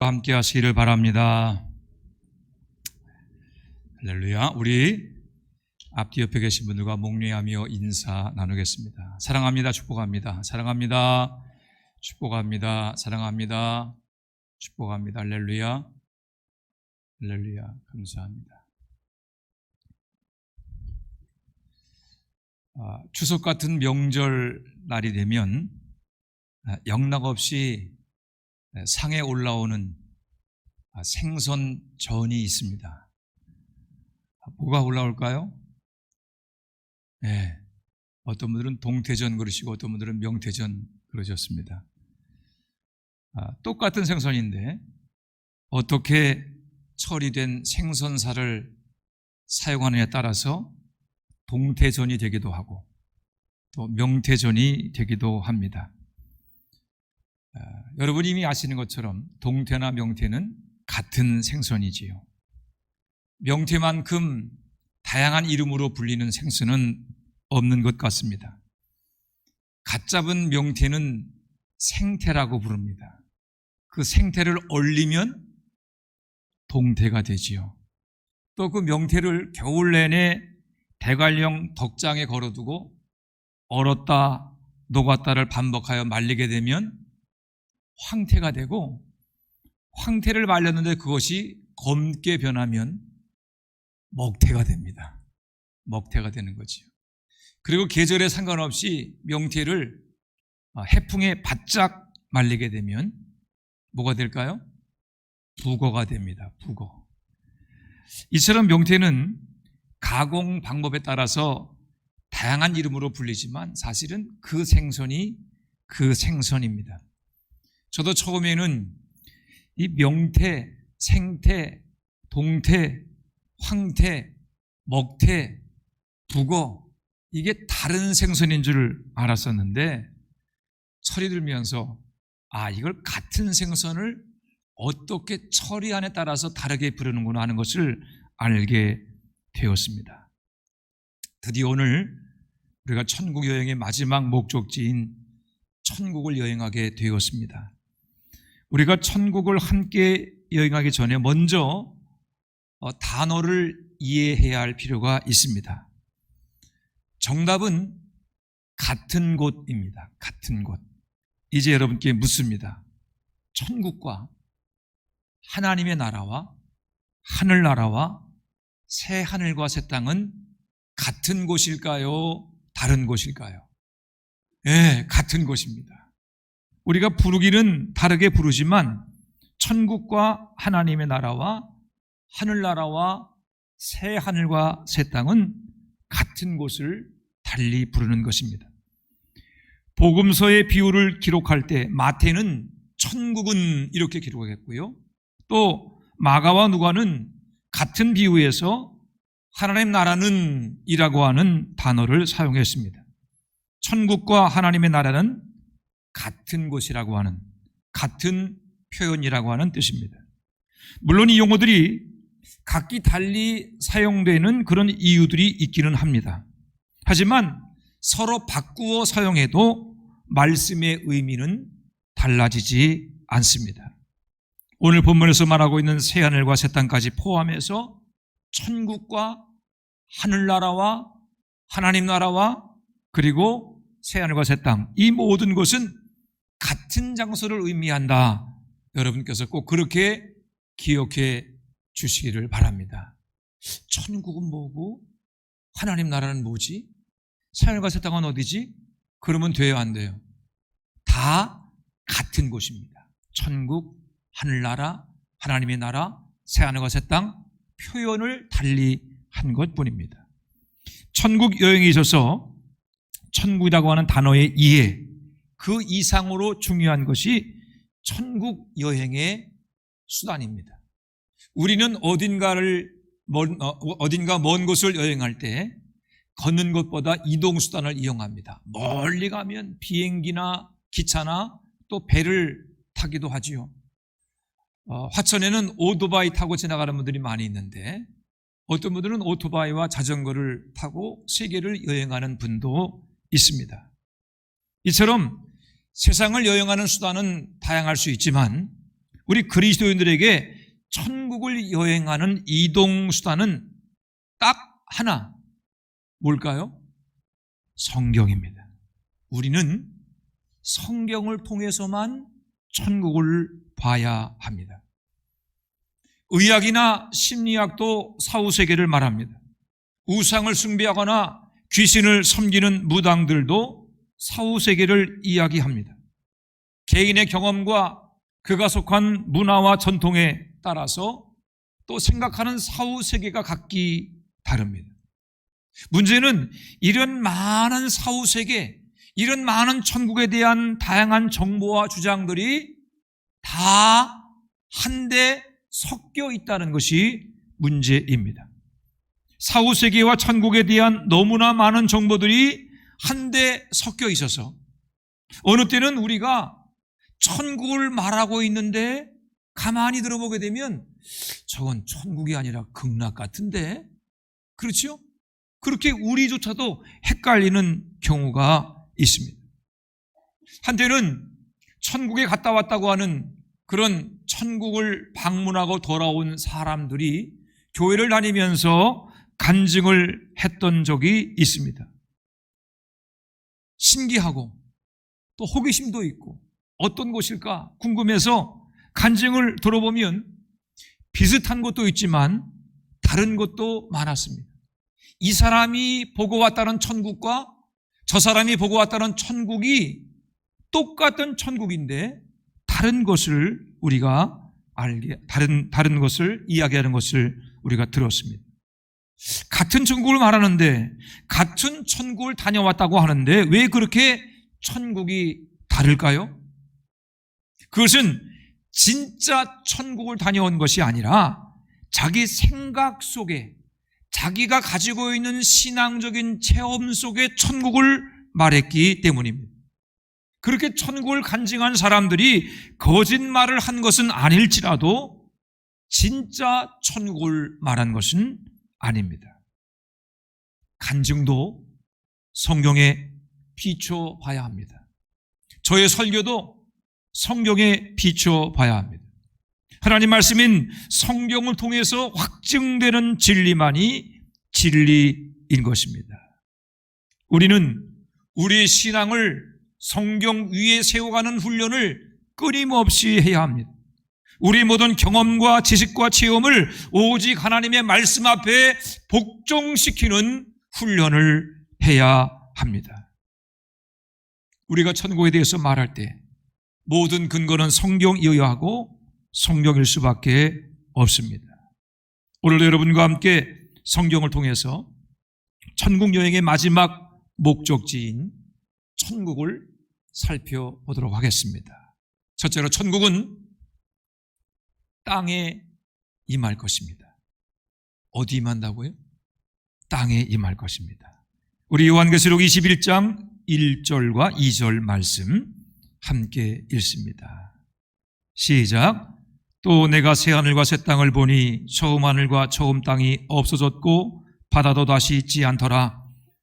함께 하시기를 바랍니다. 할렐루야. 우리 앞뒤 옆에 계신 분들과 목례하며 인사 나누겠습니다. 사랑합니다. 축복합니다. 사랑합니다. 축복합니다. 사랑합니다. 축복합니다. 할렐루야. 할렐루야. 감사합니다. 추석 같은 명절 날이 되면 영락없이 상에 올라오는 생선전이 있습니다. 뭐가 올라올까요? 네, 어떤 분들은 동태전 그러시고 어떤 분들은 명태전 그러셨습니다. 똑같은 생선인데 어떻게 처리된 생선살을 사용하느냐에 따라서 동태전이 되기도 하고 또 명태전이 되기도 합니다. 여러분이 이미 아시는 것처럼 동태나 명태는 같은 생선이지요. 명태만큼 다양한 이름으로 불리는 생선은 없는 것 같습니다. 갓 잡은 명태는 생태라고 부릅니다. 그 생태를 얼리면 동태가 되지요. 또 그 명태를 겨울 내내 대관령 덕장에 걸어두고 얼었다 녹았다를 반복하여 말리게 되면 황태가 되고, 황태를 말렸는데 그것이 검게 변하면 먹태가 됩니다. 먹태가 되는 거지요. 그리고 계절에 상관없이 명태를 해풍에 바짝 말리게 되면 뭐가 될까요? 북어가 됩니다. 북어. 이처럼 명태는 가공 방법에 따라서 다양한 이름으로 불리지만 사실은 그 생선이 그 생선입니다. 저도 처음에는 이 명태, 생태, 동태, 황태, 먹태, 북어 이게 다른 생선인 줄 알았었는데 철이 들면서 이걸 같은 생선을 어떻게 처리하냐에 따라서 다르게 부르는구나 하는 것을 알게 되었습니다. 드디어 오늘 우리가 천국 여행의 마지막 목적지인 천국을 여행하게 되었습니다. 우리가 천국을 함께 여행하기 전에 먼저 단어를 이해해야 할 필요가 있습니다. 정답은 같은 곳입니다. 같은 곳. 이제 여러분께 묻습니다. 천국과 하나님의 나라와 하늘나라와 새 하늘과 새 땅은 같은 곳일까요? 다른 곳일까요? 네, 같은 곳입니다. 우리가 부르기는 다르게 부르지만 천국과 하나님의 나라와 하늘나라와 새 하늘과 새 땅은 같은 곳을 달리 부르는 것입니다. 복음서의 비유를 기록할 때 마태는 천국은 이렇게 기록했고요. 또 마가와 누가는 같은 비유에서 하나님 나라는 이라고 하는 단어를 사용했습니다. 천국과 하나님의 나라는 같은 곳이라고 하는, 같은 표현이라고 하는 뜻입니다. 물론 이 용어들이 각기 달리 사용되는 그런 이유들이 있기는 합니다. 하지만 서로 바꾸어 사용해도 말씀의 의미는 달라지지 않습니다. 오늘 본문에서 말하고 있는 새하늘과 새 땅까지 포함해서 천국과 하늘나라와 하나님 나라와 그리고 새하늘과 새 땅, 이 모든 것은 같은 장소를 의미한다. 여러분께서 꼭 그렇게 기억해 주시기를 바랍니다. 천국은 뭐고 하나님 나라는 뭐지? 새하늘과 새 땅은 어디지? 그러면 돼요, 안 돼요? 다 같은 곳입니다. 천국, 하늘나라, 하나님의 나라, 새하늘과 새 땅, 표현을 달리 한 것뿐입니다. 천국 여행에 있어서 천국이라고 하는 단어의 이해, 그 이상으로 중요한 것이 천국 여행의 수단입니다. 우리는 어딘가 먼 곳을 여행할 때 걷는 것보다 이동수단을 이용합니다. 멀리 가면 비행기나 기차나 또 배를 타기도 하지요. 화천에는 오토바이 타고 지나가는 분들이 많이 있는데 어떤 분들은 오토바이와 자전거를 타고 세계를 여행하는 분도 있습니다. 이처럼 세상을 여행하는 수단은 다양할 수 있지만 우리 그리스도인들에게 천국을 여행하는 이동수단은 딱 하나, 뭘까요? 성경입니다. 우리는 성경을 통해서만 천국을 봐야 합니다. 의학이나 심리학도 사후세계를 말합니다. 우상을 숭배하거나 귀신을 섬기는 무당들도 사후세계를 이야기합니다. 개인의 경험과 그가 속한 문화와 전통에 따라서 또 생각하는 사후세계가 각기 다릅니다. 문제는 이런 많은 사후세계, 이런 많은 천국에 대한 다양한 정보와 주장들이 다 한데 섞여 있다는 것이 문제입니다. 사후세계와 천국에 대한 너무나 많은 정보들이 한데 섞여 있어서 어느 때는 우리가 천국을 말하고 있는데 가만히 들어보게 되면 저건 천국이 아니라 극락 같은데, 그렇죠? 그렇게 우리조차도 헷갈리는 경우가 있습니다. 한때는 천국에 갔다 왔다고 하는 그런 천국을 방문하고 돌아온 사람들이 교회를 다니면서 간증을 했던 적이 있습니다. 신기하고 또 호기심도 있고 어떤 곳일까 궁금해서 간증을 들어보면 비슷한 것도 있지만 다른 것도 많았습니다. 이 사람이 보고 왔다는 천국과 저 사람이 보고 왔다는 천국이 똑같은 천국인데 다른 것을 우리가 다른 것을 이야기하는 것을 우리가 들었습니다. 같은 천국을 말하는데, 같은 천국을 다녀왔다고 하는데 왜 그렇게 천국이 다를까요? 그것은 진짜 천국을 다녀온 것이 아니라 자기 생각 속에, 자기가 가지고 있는 신앙적인 체험 속에 천국을 말했기 때문입니다. 그렇게 천국을 간증한 사람들이 거짓말을 한 것은 아닐지라도 진짜 천국을 말한 것은 아닙니다. 간증도 성경에 비춰봐야 합니다. 저의 설교도 성경에 비춰봐야 합니다. 하나님 말씀인 성경을 통해서 확증되는 진리만이 진리인 것입니다. 우리는 우리의 신앙을 성경 위에 세워가는 훈련을 끊임없이 해야 합니다. 우리 모든 경험과 지식과 체험을 오직 하나님의 말씀 앞에 복종시키는 훈련을 해야 합니다. 우리가 천국에 대해서 말할 때 모든 근거는 성경이어야 하고 성경일 수밖에 없습니다. 오늘 여러분과 함께 성경을 통해서 천국 여행의 마지막 목적지인 천국을 살펴보도록 하겠습니다. 첫째로 천국은 땅에 임할 것입니다. 어디 임한다고요? 땅에 임할 것입니다. 우리 요한계시록 21장 1절과 2절 말씀 함께 읽습니다. 시작. 또 내가 새하늘과 새 땅을 보니 처음 하늘과 처음 땅이 없어졌고 바다도 다시 있지 않더라.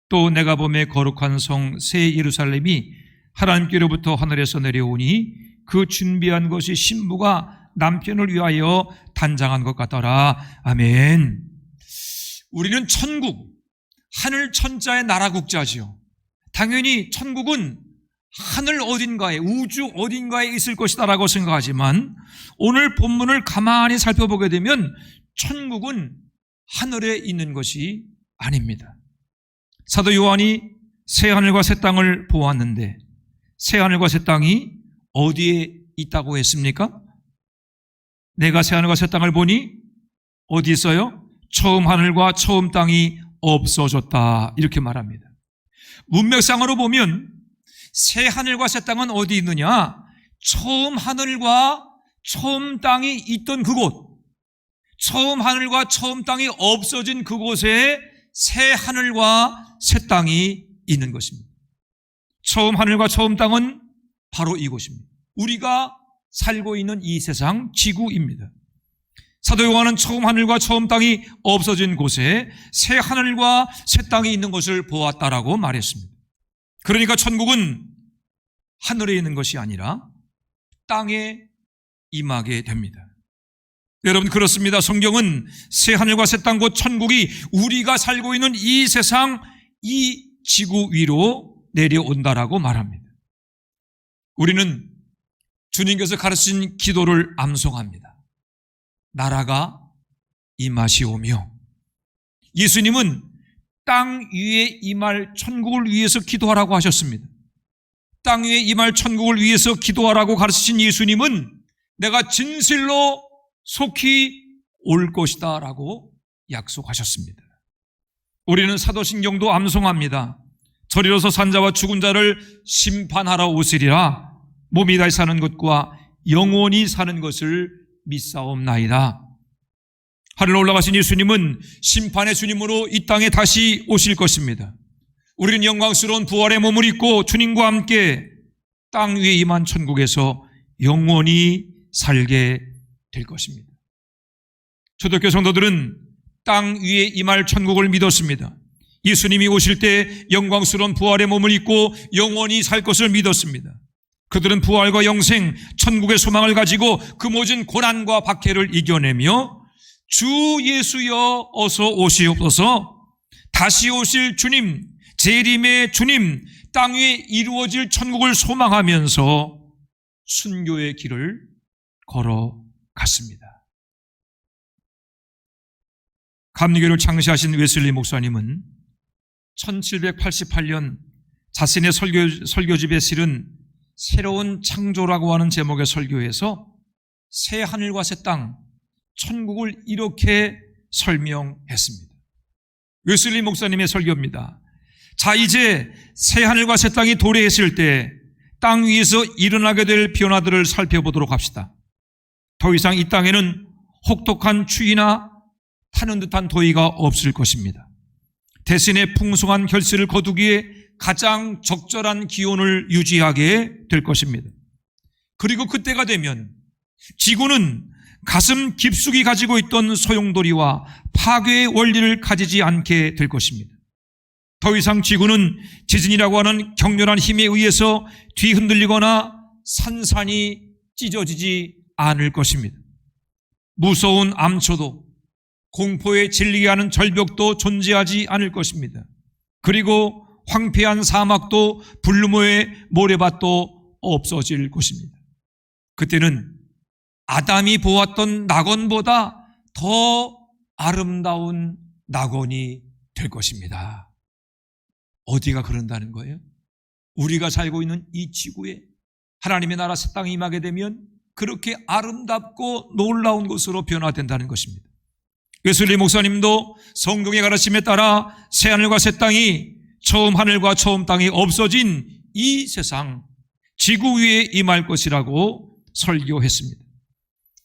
또 내가 보매 거룩한 성 새 예루살렘이 하나님께로부터 하늘에서 내려오니 그 준비한 것이 신부가 남편을 위하여 단장한 것 같더라. 아멘. 우리는 천국, 하늘 천자의 나라 국자지요. 당연히 천국은 하늘 어딘가에, 우주 어딘가에 있을 것이다라고 생각하지만 오늘 본문을 가만히 살펴보게 되면 천국은 하늘에 있는 것이 아닙니다. 사도 요한이 새하늘과 새 땅을 보았는데 새하늘과 새 땅이 어디에 있다고 했습니까? 내가 새하늘과 새 땅을 보니 어디 있어요? 처음 하늘과 처음 땅이 없어졌다, 이렇게 말합니다. 문맥상으로 보면 새 하늘과 새 땅은 어디 있느냐? 처음 하늘과 처음 땅이 있던 그곳, 처음 하늘과 처음 땅이 없어진 그곳에 새 하늘과 새 땅이 있는 것입니다. 처음 하늘과 처음 땅은 바로 이곳입니다. 우리가 살고 있는 이 세상 지구입니다. 사도 요한은 처음 하늘과 처음 땅이 없어진 곳에 새 하늘과 새 땅이 있는 것을 보았다라고 말했습니다. 그러니까 천국은 하늘에 있는 것이 아니라 땅에 임하게 됩니다. 여러분, 그렇습니다. 성경은 새 하늘과 새 땅 곧 천국이 우리가 살고 있는 이 세상, 이 지구 위로 내려온다라고 말합니다. 우리는 주님께서 가르치신 기도를 암송합니다. 나라가 임하시오며. 예수님은 땅 위에 임할 천국을 위해서 기도하라고 하셨습니다. 땅 위에 임할 천국을 위해서 기도하라고 가르치신 예수님은 내가 진실로 속히 올 것이다 라고 약속하셨습니다. 우리는 사도신경도 암송합니다. 저리로서 산자와 죽은 자를 심판하러 오시리라. 몸이 다시 사는 것과 영원히 사는 것을 믿사옵나이다. 하늘로 올라가신 예수님은 심판의 주님으로 이 땅에 다시 오실 것입니다. 우리는 영광스러운 부활의 몸을 입고 주님과 함께 땅 위에 임한 천국에서 영원히 살게 될 것입니다. 초대교회 성도들은 땅 위에 임할 천국을 믿었습니다. 예수님이 오실 때 영광스러운 부활의 몸을 입고 영원히 살 것을 믿었습니다. 그들은 부활과 영생, 천국의 소망을 가지고 그 모든 고난과 박해를 이겨내며 주 예수여 어서 오시옵소서, 다시 오실 주님, 재림의 주님, 땅 위에 이루어질 천국을 소망하면서 순교의 길을 걸어갔습니다. 감리교를 창시하신 웨슬리 목사님은 1788년 자신의 설교집에 실은 새로운 창조라고 하는 제목의 설교에서 새 하늘과 새 땅, 천국을 이렇게 설명했습니다. 웨슬리 목사님의 설교입니다. 자, 이제 새 하늘과 새 땅이 도래했을 때 땅 위에서 일어나게 될 변화들을 살펴보도록 합시다. 더 이상 이 땅에는 혹독한 추위나 타는 듯한 더위가 없을 것입니다. 대신에 풍성한 결실을 거두기에 가장 적절한 기온을 유지하게 될 것입니다. 그리고 그때가 되면 지구는 가슴 깊숙이 가지고 있던 소용돌이와 파괴의 원리를 가지지 않게 될 것입니다. 더 이상 지구는 지진이라고 하는 격렬한 힘에 의해서 뒤흔들리거나 산산이 찢어지지 않을 것입니다. 무서운 암초도 공포에 질리게 하는 절벽도 존재하지 않을 것입니다. 그리고 황폐한 사막도 불루모의 모래밭도 없어질 것입니다. 그때는 아담이 보았던 낙원보다 더 아름다운 낙원이 될 것입니다. 어디가 그런다는 거예요? 우리가 살고 있는 이 지구에 하나님의 나라 새 땅이 임하게 되면 그렇게 아름답고 놀라운 것으로 변화된다는 것입니다. 웨슬리 목사님도 성경의 가르침에 따라 새 하늘과 새 땅이, 처음 하늘과 처음 땅이 없어진 이 세상, 지구 위에 임할 것이라고 설교했습니다.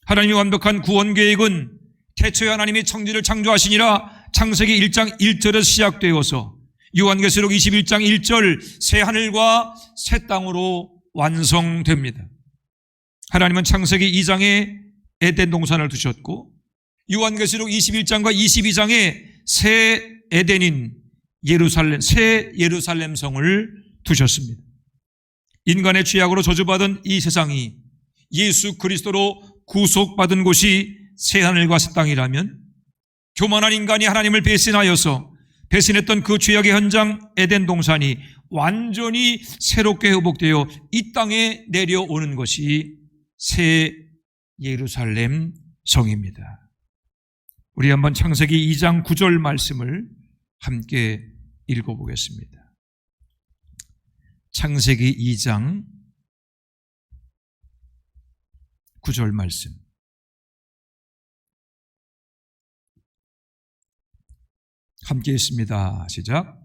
하나님의 완벽한 구원 계획은 태초에 하나님이 천지를 창조하시니라 창세기 1장 1절에서 시작되어서 요한계시록 21장 1절 새 하늘과 새 땅으로 완성됩니다. 하나님은 창세기 2장에 에덴 동산을 두셨고 요한계시록 21장과 22장에 새 에덴인 예루살렘, 새 예루살렘 성을 두셨습니다. 인간의 죄악으로 저주받은 이 세상이 예수 그리스도로 구속받은 곳이 새 하늘과 새 땅이라면 교만한 인간이 하나님을 배신하여서 배신했던 그 죄악의 현장 에덴 동산이 완전히 새롭게 회복되어 이 땅에 내려오는 것이 새 예루살렘 성입니다. 우리 한번 창세기 2장 9절 말씀을 함께 읽어보겠습니다. 창세기 2장 9절 말씀. 함께 있습니다. 시작.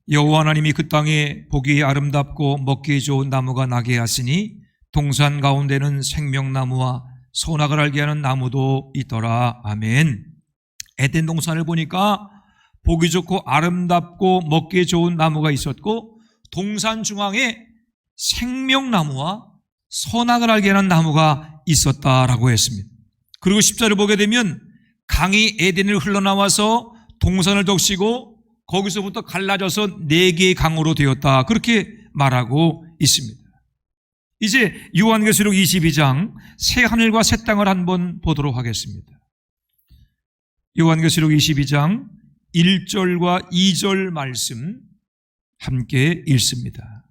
여호와 하나님이 그 땅에 보기에 아름답고 먹기에 좋은 나무가 나게 하시니 동산 가운데는 생명나무와 선악을 알게 하는 나무도 있더라. 아멘. 에덴 동산을 보니까 보기 좋고 아름답고 먹기에 좋은 나무가 있었고 동산 중앙에 생명나무와 선악을 알게 하는 나무가 있었다라고 했습니다. 그리고 10절을 보게 되면 강이 에덴을 흘러나와서 동산을 적시고 거기서부터 갈라져서 4개의 강으로 되었다, 그렇게 말하고 있습니다. 이제 요한계시록 22장 새 하늘과 새 땅을 한번 보도록 하겠습니다. 요한계시록 22장 1절과 2절 말씀 함께 읽습니다.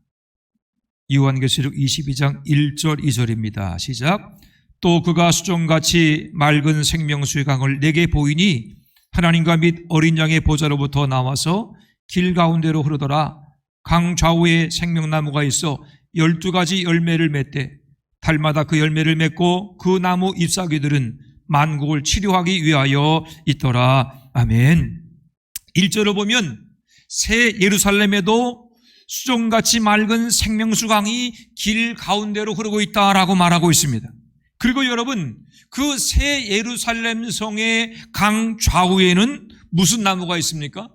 요한계시록 22장 1절 2절입니다. 시작. 또 그가 수정같이 맑은 생명수의 강을 내게 보이니 하나님과 및 어린 양의 보좌로부터 나와서 길 가운데로 흐르더라. 강 좌우에 생명나무가 있어 12가지 열매를 맺되 달마다 그 열매를 맺고 그 나무 잎사귀들은 만국을 치료하기 위하여 있더라. 아멘. 1절을 보면 새 예루살렘에도 수정같이 맑은 생명수 강이 길 가운데로 흐르고 있다라고 말하고 있습니다. 그리고 여러분, 그 새 예루살렘 성의 강 좌우에는 무슨 나무가 있습니까?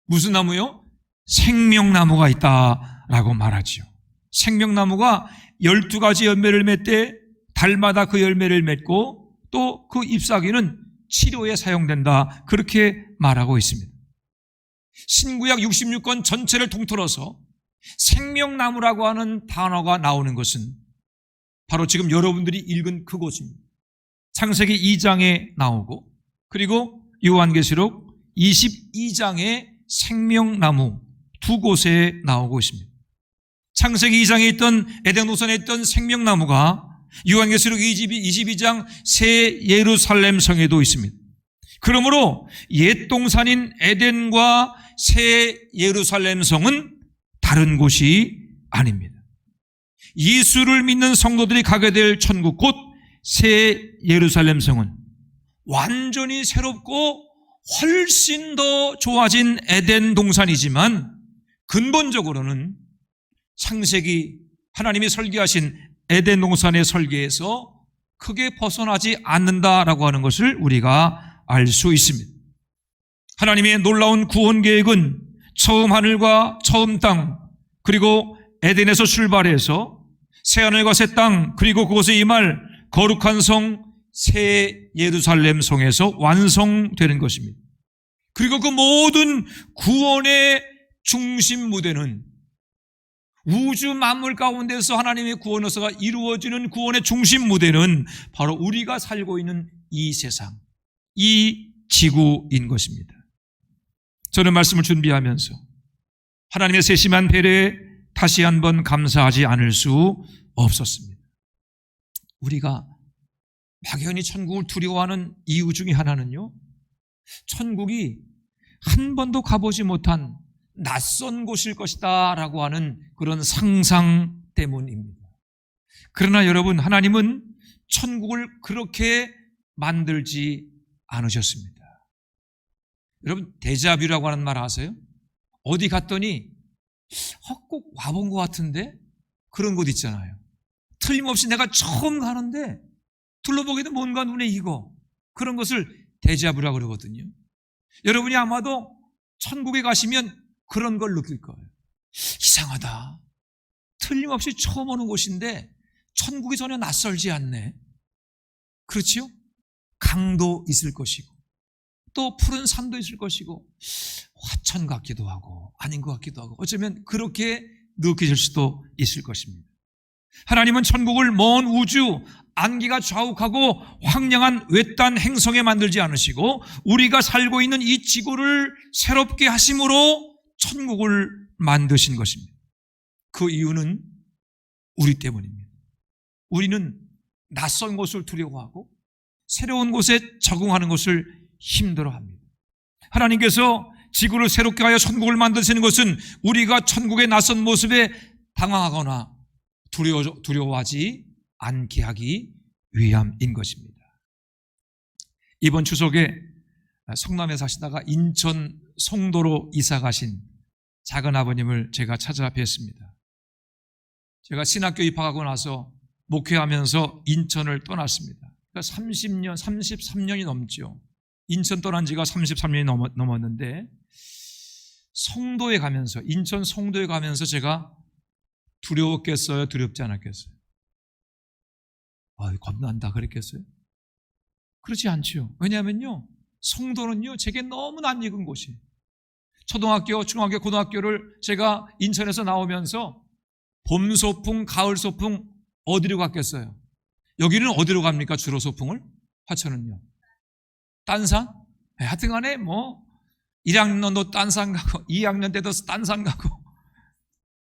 무슨 나무요? 생명나무가 있다라고 말하죠. 생명나무가 12가지 열매를 맺되 달마다 그 열매를 맺고 또 그 잎사귀는 치료에 사용된다. 그렇게 말하고 있습니다. 신구약 66권 전체를 통틀어서 생명나무라고 하는 단어가 나오는 것은 바로 지금 여러분들이 읽은 그곳입니다. 창세기 2장에 나오고 그리고 요한계시록 22장에 생명나무 두 곳에 나오고 있습니다. 창세기 2장에 있던 에덴 동산에 있던 생명나무가 요한계시록 22장 새 예루살렘 성에도 있습니다. 그러므로 옛 동산인 에덴과 새 예루살렘 성은 다른 곳이 아닙니다. 예수를 믿는 성도들이 가게 될 천국 곧 새 예루살렘 성은 완전히 새롭고 훨씬 더 좋아진 에덴 동산이지만 근본적으로는 창세기 하나님이 설계하신 에덴 동산의 설계에서 크게 벗어나지 않는다라고 하는 것을 우리가 알 수 있습니다. 하나님의 놀라운 구원 계획은 처음 하늘과 처음 땅 그리고 에덴에서 출발해서 새 하늘과 새 땅 그리고 그곳에 임할 거룩한 성 새 예루살렘 성에서 완성되는 것입니다. 그리고 그 모든 구원의 중심 무대는 우주 만물 가운데서 하나님의 구원 역사가 이루어지는 구원의 중심 무대는 바로 우리가 살고 있는 이 세상, 이 지구인 것입니다. 저는 말씀을 준비하면서 하나님의 세심한 배려에 다시 한번 감사하지 않을 수 없었습니다. 우리가 막연히 천국을 두려워하는 이유 중에 하나는요, 천국이 한 번도 가보지 못한 낯선 곳일 것이다 라고 하는 그런 상상 때문입니다. 그러나 여러분, 하나님은 천국을 그렇게 만들지 않으셨습니다. 여러분, 데자뷰라고 하는 말 아세요? 어디 갔더니 꼭 와본 것 같은데 그런 곳 있잖아요. 틀림없이 내가 처음 가는데 둘러보기도 뭔가 눈에 익어. 그런 것을 데자뷰라고 그러거든요. 여러분이 아마도 천국에 가시면 그런 걸 느낄 거예요. 이상하다. 틀림없이 처음 오는 곳인데 천국이 전혀 낯설지 않네. 그렇지요? 강도 있을 것이고 또 푸른 산도 있을 것이고 화천 같기도 하고 아닌 것 같기도 하고 어쩌면 그렇게 느껴질 수도 있을 것입니다. 하나님은 천국을 먼 우주 안개가 좌욱하고 황량한 외딴 행성에 만들지 않으시고 우리가 살고 있는 이 지구를 새롭게 하심으로 천국을 만드신 것입니다. 그 이유는 우리 때문입니다. 우리는 낯선 곳을 두려워하고 새로운 곳에 적응하는 것을 힘들어합니다. 하나님께서 지구를 새롭게 하여 천국을 만드시는 것은 우리가 천국의 낯선 모습에 당황하거나 두려워하지 않게 하기 위함인 것입니다. 이번 추석에 성남에 사시다가 인천 송도로 이사 가신 작은 아버님을 제가 찾아뵀습니다. 제가 신학교 입학하고 나서 목회하면서 인천을 떠났습니다. 그러니까 33년이 넘죠. 인천 떠난 지가 33년이 넘었는데 송도에 가면서 인천 송도에 가면서 제가 두려웠겠어요? 두렵지 않았겠어요? 겁난다 그랬겠어요? 그렇지 않죠. 왜냐하면요, 송도는요 제게 너무 낯익은 곳이에요. 초등학교, 중학교, 고등학교를 제가 인천에서 나오면서 봄 소풍, 가을 소풍 어디로 갔겠어요? 여기는 어디로 갑니까? 주로 소풍을? 화천은요. 딴산? 하여튼간에 1학년도 딴산 가고 2학년 때도 딴산 가고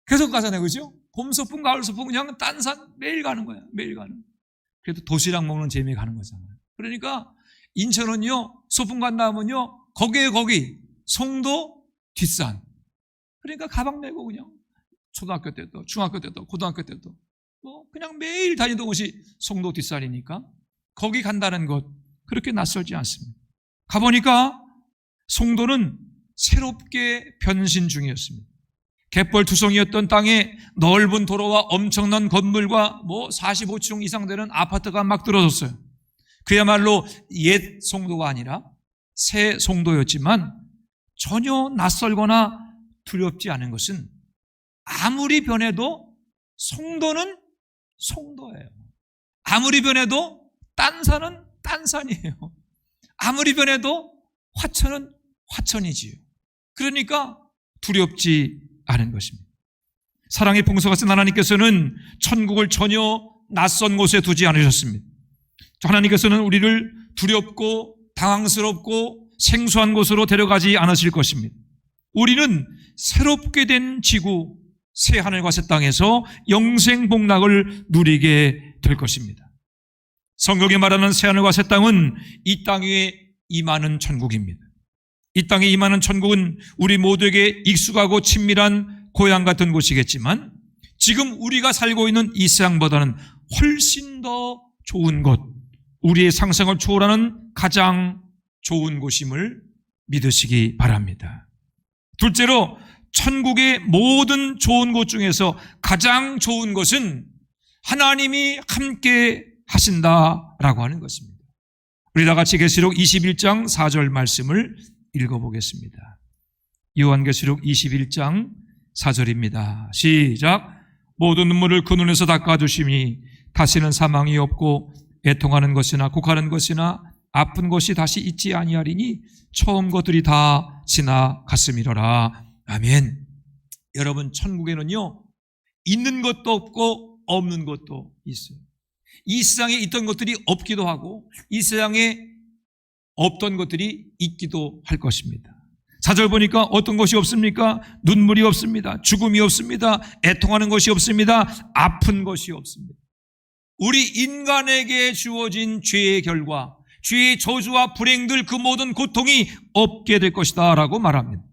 계속 가잖아요. 그죠? 봄 소풍, 가을 소풍 그냥 딴산 매일 가는 거야. 매일 가는. 그래도 도시락 먹는 재미에 가는 거잖아요. 그러니까 인천은요, 소풍 간다 하면요, 거기 송도 뒷산. 그러니까 가방 메고 그냥 초등학교 때도 중학교 때도 고등학교 때도 그냥 매일 다니던 곳이 송도 뒷산이니까 거기 간다는 것 그렇게 낯설지 않습니다. 가보니까 송도는 새롭게 변신 중이었습니다. 갯벌투성이었던 땅에 넓은 도로와 엄청난 건물과 45층 이상 되는 아파트가 막 들어섰어요. 그야말로 옛 송도가 아니라 새 송도였지만 전혀 낯설거나 두렵지 않은 것은 아무리 변해도 송도는 송도예요. 아무리 변해도 딴산은 딴산이에요. 아무리 변해도 화천은 화천이지요. 그러니까 두렵지 않은 것입니다. 사랑의 봉사가 쓴 하나님께서는 천국을 전혀 낯선 곳에 두지 않으셨습니다. 하나님께서는 우리를 두렵고 당황스럽고 생소한 곳으로 데려가지 않으실 것입니다. 우리는 새롭게 된 지구, 새 하늘과 새 땅에서 영생 복락을 누리게 될 것입니다. 성경에 말하는 새 하늘과 새 땅은 이 땅 위에 임하는 천국입니다. 이 땅에 임하는 천국은 우리 모두에게 익숙하고 친밀한 고향 같은 곳이겠지만 지금 우리가 살고 있는 이 세상보다는 훨씬 더 좋은 곳, 우리의 상상을 초월하는 가장 좋은 곳임을 믿으시기 바랍니다. 둘째로 천국의 모든 좋은 곳 중에서 가장 좋은 것은 하나님이 함께 하신다라고 하는 것입니다. 우리 다 같이 계시록 21장 4절 말씀을 읽어보겠습니다. 요한계시록 21장 4절입니다. 시작. 모든 눈물을 그 눈에서 닦아주심이 다시는 사망이 없고 애통하는 것이나 곡하는 것이나 아픈 것이 다시 있지 아니하리니 처음 것들이 다 지나갔음이로라. 아멘. 여러분, 천국에는요, 있는 것도 없고 없는 것도 있어요. 이 세상에 있던 것들이 없기도 하고 이 세상에 없던 것들이 있기도 할 것입니다. 4절 보니까 어떤 것이 없습니까? 눈물이 없습니다. 죽음이 없습니다. 애통하는 것이 없습니다. 아픈 것이 없습니다. 우리 인간에게 주어진 죄의 결과, 죄의 저주와 불행들 그 모든 고통이 없게 될 것이다 라고 말합니다.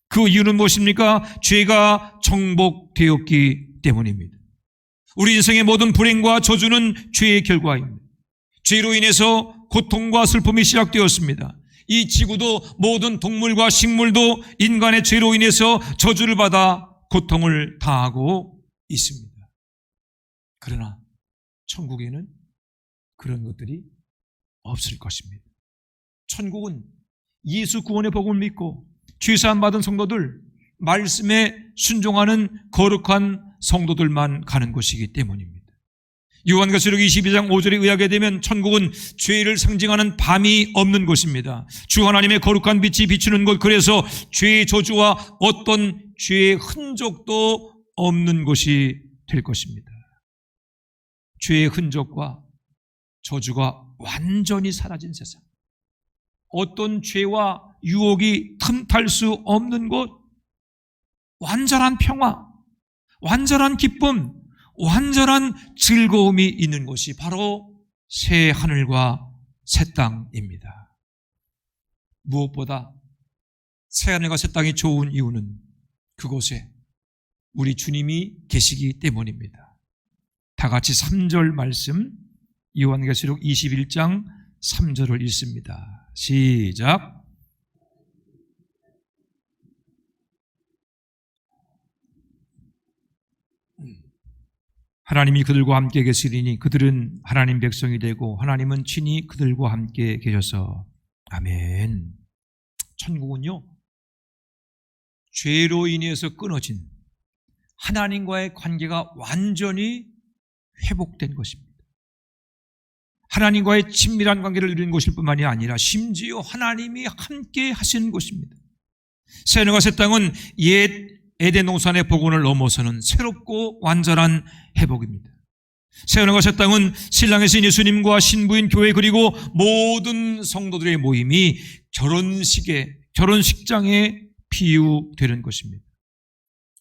그 이유는 무엇입니까? 죄가 정복되었기 때문입니다. 우리 인생의 모든 불행과 저주는 죄의 결과입니다. 죄로 인해서 고통과 슬픔이 시작되었습니다. 이 지구도 모든 동물과 식물도 인간의 죄로 인해서 저주를 받아 고통을 당하고 있습니다. 그러나 천국에는 그런 것들이 없을 것입니다. 천국은 예수 구원의 복음을 믿고 죄사함 받은 성도들, 말씀에 순종하는 거룩한 성도들만 가는 곳이기 때문입니다. 요한계시록 22장 5절에 의하게 되면 천국은 죄를 상징하는 밤이 없는 곳입니다. 주 하나님의 거룩한 빛이 비추는 곳, 그래서 죄의 저주와 어떤 죄의 흔적도 없는 곳이 될 것입니다. 죄의 흔적과 저주가 완전히 사라진 세상, 어떤 죄와 유혹이 틈탈 수 없는 곳, 완전한 평화, 완전한 기쁨, 완전한 즐거움이 있는 곳이 바로 새 하늘과 새 땅입니다. 무엇보다 새 하늘과 새 땅이 좋은 이유는 그곳에 우리 주님이 계시기 때문입니다. 다 같이 3절 말씀, 요한계시록 21장 3절을 읽습니다. 시작. 하나님이 그들과 함께 계시리니 그들은 하나님 백성이 되고 하나님은 친히 그들과 함께 계셔서. 아멘. 천국은요, 죄로 인해서 끊어진 하나님과의 관계가 완전히 회복된 것입니다. 하나님과의 친밀한 관계를 누리는 곳일 뿐만이 아니라 심지어 하나님이 함께 하시는 곳입니다. 새 하늘과 새 땅은 옛 에덴 동산의 복원을 넘어서는 새롭고 완전한 회복입니다. 새하늘과 새 땅은 신랑의 신 예수님과 신부인 교회 그리고 모든 성도들의 모임이 결혼식장에 비유되는 것입니다.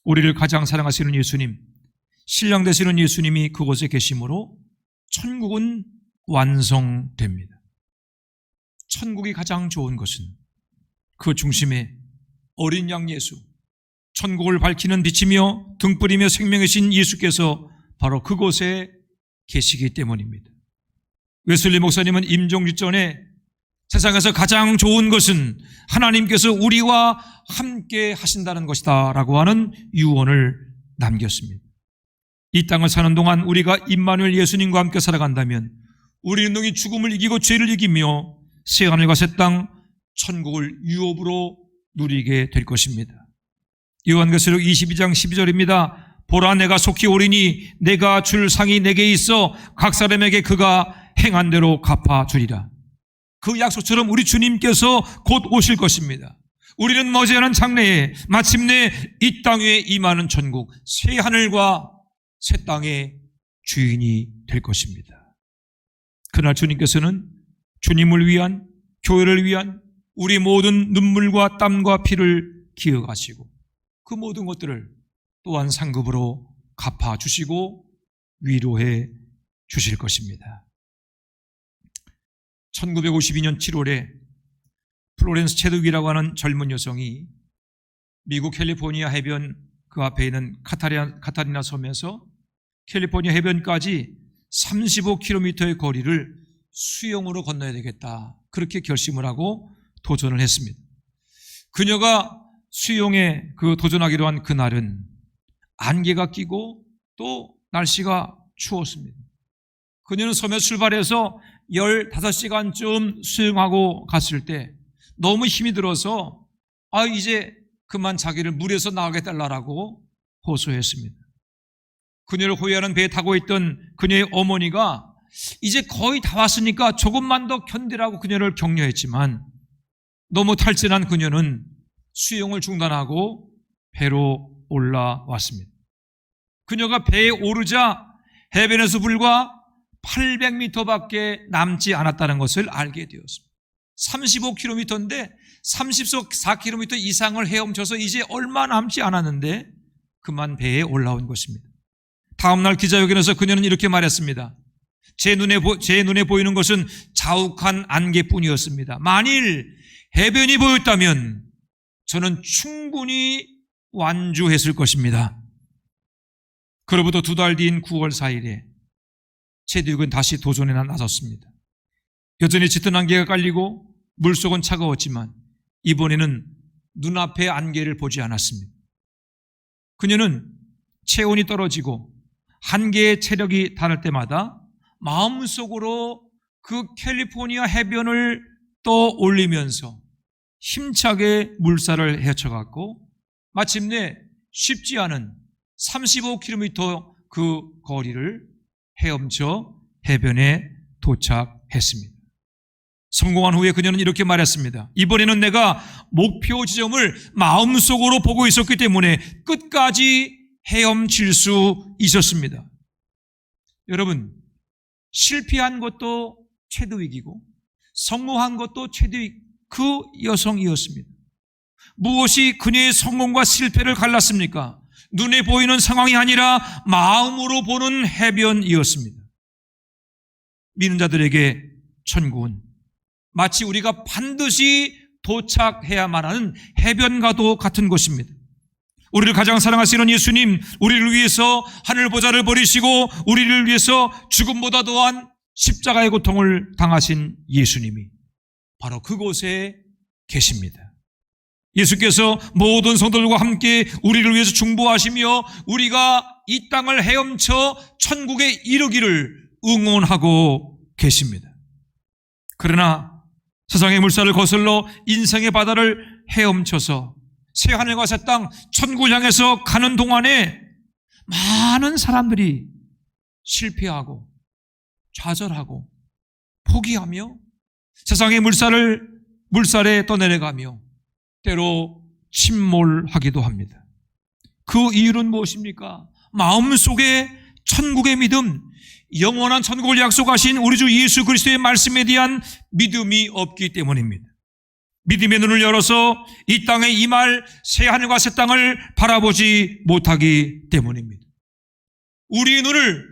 우리를 가장 사랑하시는 예수님, 신랑 되시는 예수님이 그곳에 계심으로 천국은 완성됩니다. 천국이 가장 좋은 것은 그 중심에 어린 양 예수, 천국을 밝히는 빛이며 등불이며 생명의 신 예수께서 바로 그곳에 계시기 때문입니다. 웨슬리 목사님은 임종직전에 세상에서 가장 좋은 것은 하나님께서 우리와 함께 하신다는 것이다 라고 하는 유언을 남겼습니다. 이 땅을 사는 동안 우리가 임마누엘 예수님과 함께 살아간다면 우리는 능히 죽음을 이기고 죄를 이기며 새하늘과 새 땅 천국을 유업으로 누리게 될 것입니다. 요한계시록 22장 12절입니다. 보라, 내가 속히 오리니 내가 줄 상이 내게 있어 각 사람에게 그가 행한 대로 갚아주리라. 그 약속처럼 우리 주님께서 곧 오실 것입니다. 우리는 머지않은 장래에 마침내 이 땅 위에 임하는 천국, 새 하늘과 새 땅의 주인이 될 것입니다. 그날 주님께서는 주님을 위한, 교회를 위한 우리 모든 눈물과 땀과 피를 기억하시고 그 모든 것들을 또한 상급으로 갚아주시고 위로해 주실 것입니다. 1952년 7월에 플로렌스 체드윅이라고 하는 젊은 여성이 미국 캘리포니아 해변 그 앞에 있는 카타리나 섬에서 캘리포니아 해변까지 35km의 거리를 수영으로 건너야 되겠다, 그렇게 결심을 하고 도전을 했습니다. 그녀가 수영에 도전하기로 한 그날은 안개가 끼고 또 날씨가 추웠습니다. 그녀는 섬에 출발해서 15시간쯤 수영하고 갔을 때 너무 힘이 들어서 이제 그만 자기를 물에서 나가게 달라고 호소했습니다. 그녀를 호위하는 배에 타고 있던 그녀의 어머니가 이제 거의 다 왔으니까 조금만 더 견디라고 그녀를 격려했지만 너무 탈진한 그녀는 수영을 중단하고 배로 올라왔습니다. 그녀가 배에 오르자 해변에서 불과 800m밖에 남지 않았다는 것을 알게 되었습니다. 35km인데 34km 이상을 헤엄쳐서 이제 얼마 남지 않았는데 그만 배에 올라온 것입니다. 다음날 기자회견에서 그녀는 이렇게 말했습니다. 제 눈에 보이는 것은 자욱한 안개뿐이었습니다. 만일 해변이 보였다면 저는 충분히 완주했을 것입니다. 그로부터 2달 뒤인 9월 4일에 체드윅은 다시 도전에 나섰습니다. 여전히 짙은 안개가 깔리고 물속은 차가웠지만 이번에는 눈앞의 안개를 보지 않았습니다. 그녀는 체온이 떨어지고 한계의 체력이 닳을 때마다 마음속으로 그 캘리포니아 해변을 떠올리면서 힘차게 물살을 헤쳐갔고 마침내 쉽지 않은 35km 그 거리를 헤엄쳐 해변에 도착했습니다. 성공한 후에 그녀는 이렇게 말했습니다. 이번에는 내가 목표 지점을 마음속으로 보고 있었기 때문에 끝까지 헤엄칠 수 있었습니다. 여러분, 실패한 것도 체드윅이고 성공한 것도 체드윅 그 여성이었습니다. 무엇이 그녀의 성공과 실패를 갈랐습니까? 눈에 보이는 상황이 아니라 마음으로 보는 해변이었습니다. 믿는 자들에게 천국은 마치 우리가 반드시 도착해야만 하는 해변과도 같은 것입니다. 우리를 가장 사랑하시는 예수님, 우리를 위해서 하늘 보좌를 버리시고 우리를 위해서 죽음보다 더한 십자가의 고통을 당하신 예수님이 바로 그곳에 계십니다. 예수께서 모든 성도들과 함께 우리를 위해서 중보하시며 우리가 이 땅을 헤엄쳐 천국에 이르기를 응원하고 계십니다. 그러나 세상의 물살을 거슬러 인생의 바다를 헤엄쳐서 새하늘과 새 땅 천국을 향해서 가는 동안에 많은 사람들이 실패하고 좌절하고 포기하며 세상의 물살에 떠내려가며 때로 침몰하기도 합니다. 그 이유는 무엇입니까? 마음속에 천국의 믿음, 영원한 천국을 약속하신 우리 주 예수 그리스도의 말씀에 대한 믿음이 없기 때문입니다. 믿음의 눈을 열어서 이 땅에 임할 새하늘과 새 땅을 바라보지 못하기 때문입니다. 우리의 눈을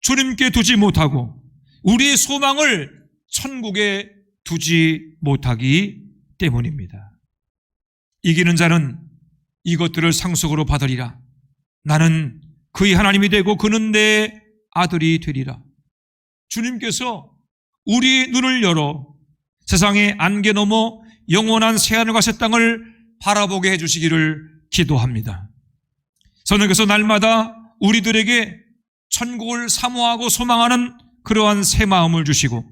주님께 두지 못하고 우리의 소망을 천국에 두지 못하기 때문입니다. 이기는 자는 이것들을 상속으로 받으리라. 나는 그의 하나님이 되고 그는 내 아들이 되리라. 주님께서 우리의 눈을 열어 세상의 안개 넘어 영원한 새하늘과 새 땅을 바라보게 해주시기를 기도합니다. 성령께서 날마다 우리들에게 천국을 사모하고 소망하는 그러한 새 마음을 주시고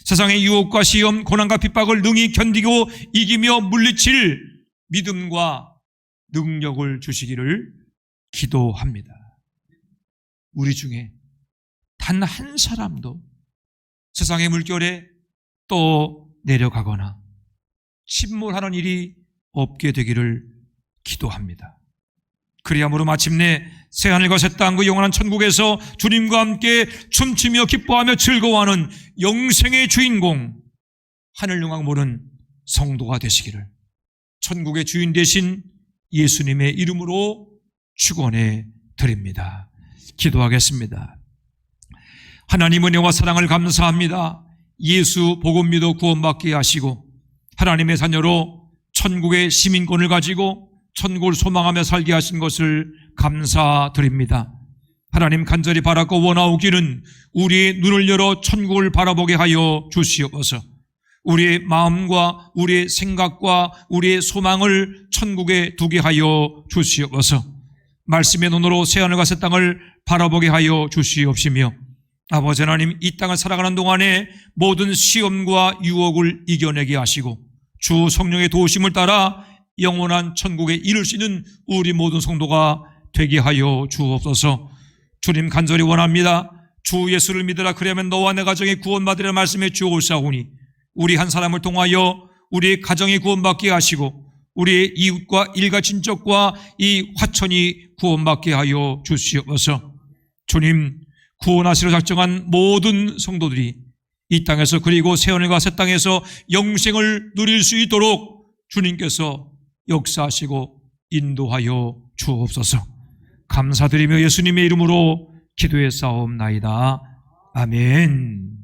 세상의 유혹과 시험, 고난과 핍박을 능히 견디고 이기며 물리칠 믿음과 능력을 주시기를 기도합니다. 우리 중에 단 한 사람도 세상의 물결에 또 내려가거나 침몰하는 일이 없게 되기를 기도합니다. 그리함으로 마침내 새하늘과 새 땅 그 영원한 천국에서 주님과 함께 춤추며 기뻐하며 즐거워하는 영생의 주인공 하늘영광 모는 성도가 되시기를 천국의 주인 되신 예수님의 이름으로 축원해 드립니다. 기도하겠습니다. 하나님 은혜와 사랑을 감사합니다. 예수 복음 믿어 구원받게 하시고 하나님의 자녀로 천국의 시민권을 가지고 천국을 소망하며 살게 하신 것을 감사드립니다. 하나님 간절히 바라고 원하오기는 우리의 눈을 열어 천국을 바라보게 하여 주시옵소서. 우리의 마음과 우리의 생각과 우리의 소망을 천국에 두게 하여 주시옵소서. 말씀의 눈으로 새하늘과 새 땅을 바라보게 하여 주시옵시며 아버지 하나님 이 땅을 살아가는 동안에 모든 시험과 유혹을 이겨내게 하시고 주 성령의 도우심을 따라 영원한 천국에 이를 수 있는 우리 모든 성도가 되게 하여 주옵소서. 주님 간절히 원합니다. 주 예수를 믿으라 그러면 너와 내 가정이 구원받으리라 말씀해 주옵사오니 우리 한 사람을 통하여 우리 가정이 구원받게 하시고 우리의 이웃과 일가 친척과 이 화천이 구원받게 하여 주시옵소서. 주님 구원하시려 작정한 모든 성도들이 이 땅에서 그리고 새하늘과 새 땅에서 영생을 누릴 수 있도록 주님께서 역사하시고 인도하여 주옵소서. 감사드리며 예수님의 이름으로 기도해 싸움나이다. 아멘.